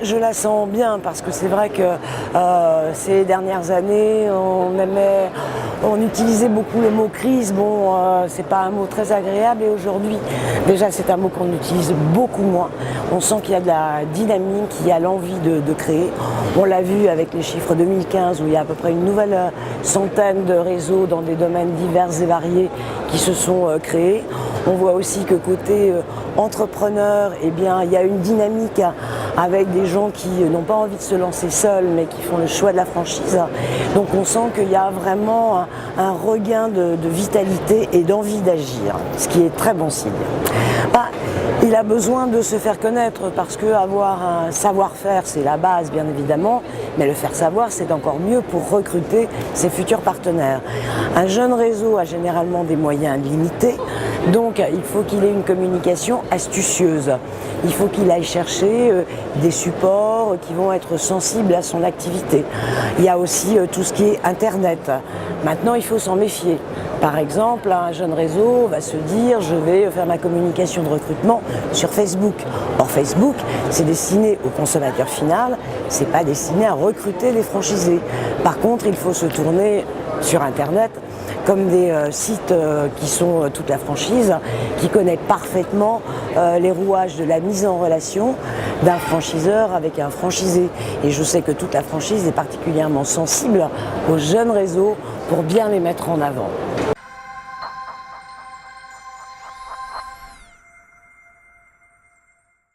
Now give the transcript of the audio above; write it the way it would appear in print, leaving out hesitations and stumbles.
Je la sens bien parce que c'est vrai que ces dernières années, on utilisait beaucoup le mot crise. Bon, c'est pas un mot très agréable et aujourd'hui, déjà c'est un mot qu'on utilise beaucoup moins. On sent qu'il y a de la dynamique, qu'il y a l'envie de créer. On l'a vu avec les chiffres 2015 où il y a à peu près une nouvelle centaine de réseaux dans des domaines divers et variés qui se sont créés. On voit aussi que côté entrepreneur, eh bien, il y a une dynamique avec des gens qui n'ont pas envie de se lancer seuls, mais qui font le choix de la franchise. Donc on sent qu'il y a vraiment un regain de vitalité et d'envie d'agir, ce qui est très bon signe. Il a besoin de se faire connaître parce qu'avoir un savoir-faire, c'est la base bien évidemment, mais le faire savoir, c'est encore mieux pour recruter ses futurs partenaires. Un jeune réseau a généralement des moyens limités, donc il faut qu'il ait une communication astucieuse. Il faut qu'il aille chercher des supports qui vont être sensibles à son activité. Il y a aussi tout ce qui est Internet. Maintenant, il faut s'en méfier. Par exemple, un jeune réseau va se dire « je vais faire ma communication de recrutement sur Facebook ». Or Facebook, c'est destiné au consommateur final, c'est pas destiné à recruter les franchisés. Par contre, il faut se tourner sur Internet comme des sites qui sont toute la franchise, qui connaissent parfaitement les rouages de la mise en relation d'un franchiseur avec un franchisé. Et je sais que toute la franchise est particulièrement sensible aux jeunes réseaux pour bien les mettre en avant.